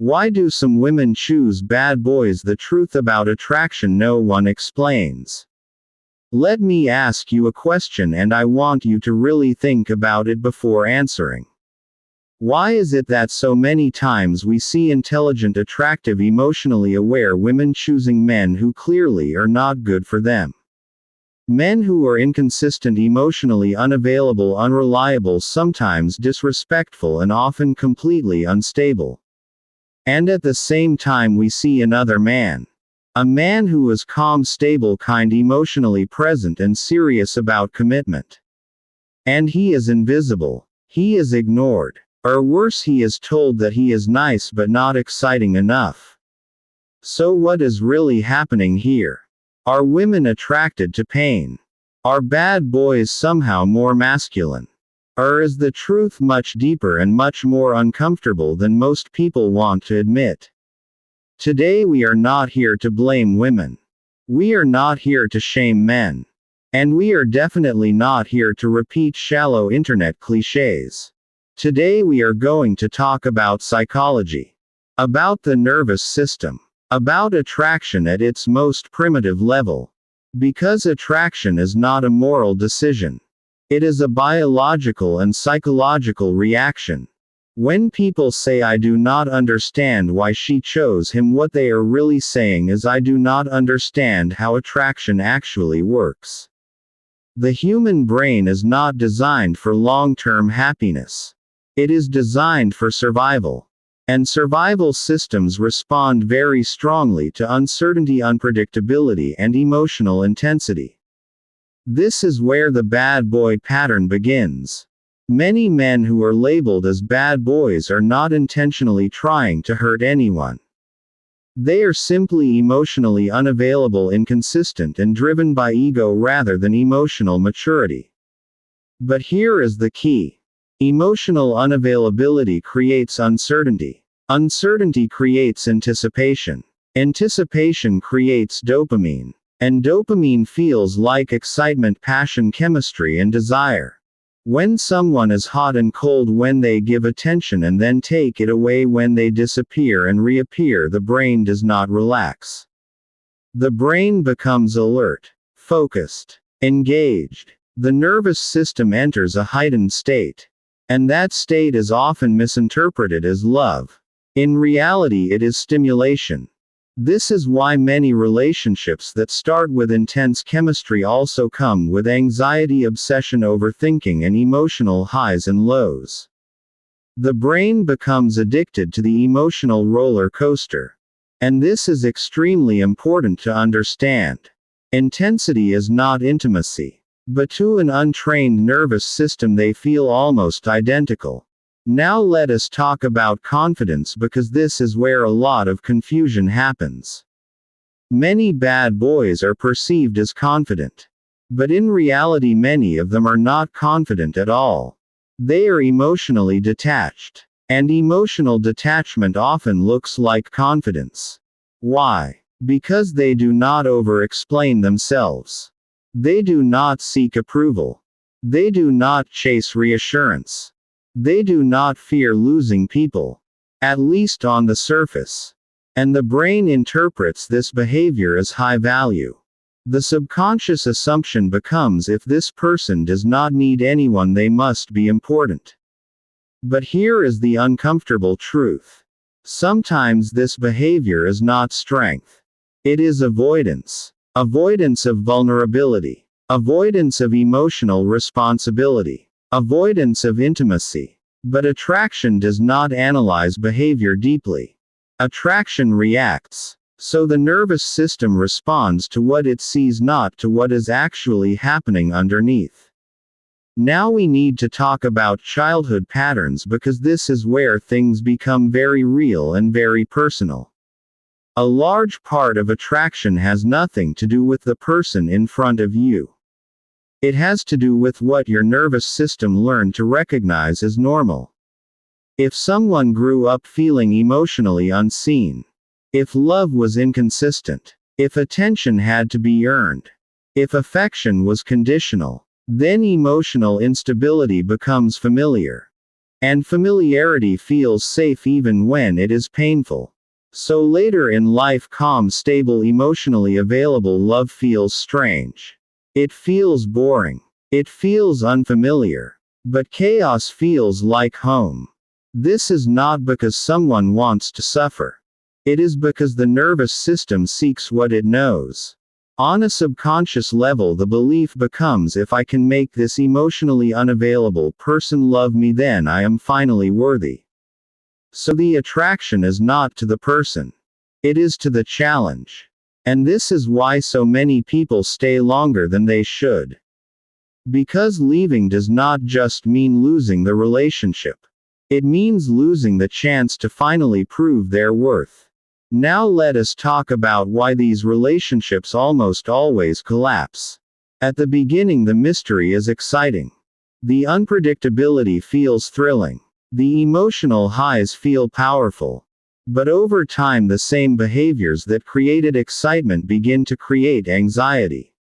Why do some women choose bad boys? The truth about attraction no one explains. Let me ask you a question and I want you to really think about it before answering. Why is it that so many times we see intelligent, attractive, emotionally aware women choosing men who clearly are not good for them? Men who are inconsistent, emotionally unavailable, unreliable, sometimes disrespectful, and often completely unstable. And at the same time we see another man. A man who is calm, stable, kind, emotionally present, and serious about commitment. And he is invisible. He is ignored. Or worse, he is told that he is nice but not exciting enough. So what is really happening here? Are women attracted to pain? Are bad boys somehow more masculine? Or is the truth much deeper and much more uncomfortable than most people want to admit? Today we are not here to blame women. We are not here to shame men. And we are definitely not here to repeat shallow internet cliches. Today we are going to talk about psychology. About the nervous system. About attraction at its most primitive level. Because attraction is not a moral decision. It is a biological and psychological reaction. When people say I do not understand why she chose him, what they are really saying is I do not understand how attraction actually works. The human brain is not designed for long-term happiness. It is designed for survival. And survival systems respond very strongly to uncertainty, unpredictability, and emotional intensity. This is where the bad boy pattern begins. Many men who are labeled as bad boys are not intentionally trying to hurt anyone. They are simply emotionally unavailable, inconsistent, and driven by ego rather than emotional maturity. But here is the key. Emotional unavailability creates uncertainty. Uncertainty creates anticipation. Anticipation creates dopamine. And dopamine feels like excitement, passion, chemistry, and desire. When someone is hot and cold, when they give attention and then take it away, when they disappear and reappear, the brain does not relax. The brain becomes alert, focused, engaged. The nervous system enters a heightened state. And that state is often misinterpreted as love. In reality, it is stimulation. This is why many relationships that start with intense chemistry also come with anxiety, obsession, overthinking, and emotional highs and lows. The brain becomes addicted to the emotional roller coaster. And this is extremely important to understand. Intensity is not intimacy. But to an untrained nervous system they feel almost identical. Now let us talk about confidence, because this is where a lot of confusion happens. Many bad boys are perceived as confident. But in reality many of them are not confident at all. They are emotionally detached. And emotional detachment often looks like confidence. Why? Because they do not over-explain themselves. They do not seek approval. They do not chase reassurance. They do not fear losing people. At least on the surface. And the brain interprets this behavior as high value. The subconscious assumption becomes if this person does not need anyone, they must be important. But here is the uncomfortable truth. Sometimes this behavior is not strength. It is avoidance. Avoidance of vulnerability. Avoidance of emotional responsibility. Avoidance of intimacy. But attraction does not analyze behavior deeply. Attraction reacts. So the nervous system responds to what it sees, not to what is actually happening underneath. Now we need to talk about childhood patterns, because this is where things become very real and very personal. A large part of attraction has nothing to do with the person in front of you. It has to do with what your nervous system learned to recognize as normal. If someone grew up feeling emotionally unseen, if love was inconsistent, if attention had to be earned, if affection was conditional, then emotional instability becomes familiar. And familiarity feels safe even when it is painful. So later in life, calm, stable, emotionally available love feels strange. It feels boring. It feels unfamiliar. But chaos feels like home. This is not because someone wants to suffer. It is because the nervous system seeks what it knows. On a subconscious level, the belief becomes, if I can make this emotionally unavailable person love me, then I am finally worthy. So the attraction is not to the person. It is to the challenge. And this is why so many people stay longer than they should. Because leaving does not just mean losing the relationship. It means losing the chance to finally prove their worth. Now let us talk about why these relationships almost always collapse. At the beginning, the mystery is exciting. The unpredictability feels thrilling. The emotional highs feel powerful. But over time, the same behaviors that created excitement begin to create anxiety.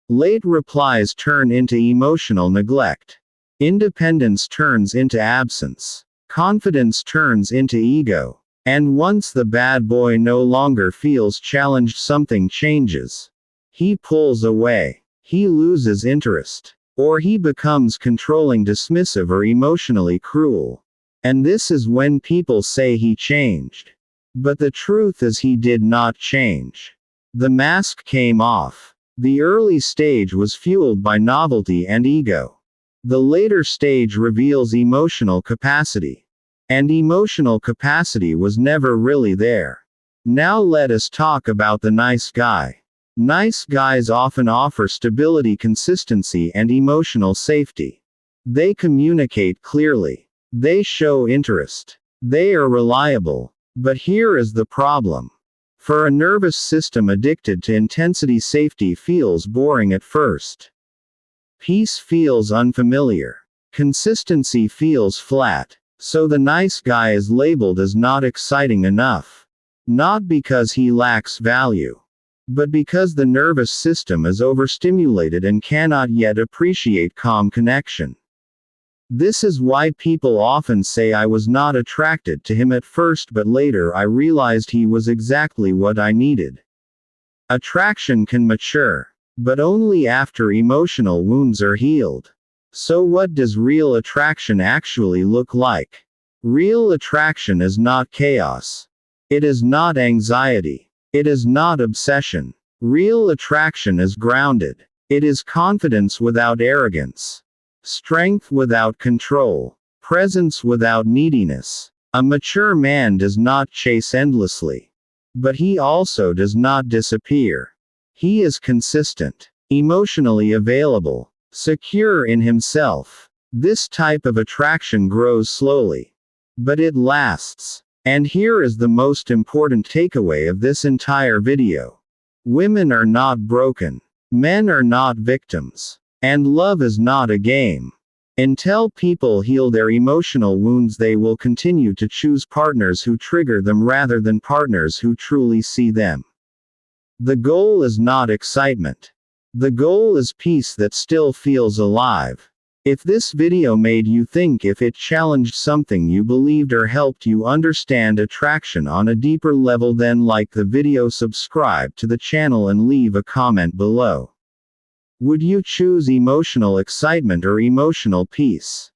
Late replies turn into emotional neglect. Independence turns into absence. Confidence turns into ego. And once the bad boy no longer feels challenged, something changes. He pulls away. He loses interest. Or he becomes controlling, dismissive, or emotionally cruel. And this is when people say he changed. But the truth is, he did not change. The mask came off. The early stage was fueled by novelty and ego. The later stage reveals emotional capacity. And emotional capacity was never really there. Now let us talk about the nice guy. Nice guys often offer stability, consistency, and emotional safety. They communicate clearly. They show interest. They are reliable. But here is the problem. For a nervous system addicted to intensity, safety feels boring at first. Peace feels unfamiliar. Consistency feels flat. So the nice guy is labeled as not exciting enough. Not because he lacks value, but because the nervous system is overstimulated and cannot yet appreciate calm connection. This is why people often say, I was not attracted to him at first, but later I realized he was exactly what I needed. Attraction can mature, but only after emotional wounds are healed. So what does real attraction actually look like? Real attraction is not chaos. It is not anxiety. It is not obsession. Real attraction is grounded. It is confidence without arrogance. Strength without control. Presence without neediness. A mature man does not chase endlessly. But he also does not disappear. He is consistent. Emotionally available. Secure in himself. This type of attraction grows slowly. But it lasts. And here is the most important takeaway of this entire video. Women are not broken. Men are not victims. And love is not a game. Until people heal their emotional wounds, they will continue to choose partners who trigger them rather than partners who truly see them. The goal is not excitement. The goal is peace that still feels alive. If this video made you think, if it challenged something you believed or helped you understand attraction on a deeper level, then like the video, subscribe to the channel, and leave a comment below. Would you choose emotional excitement or emotional peace?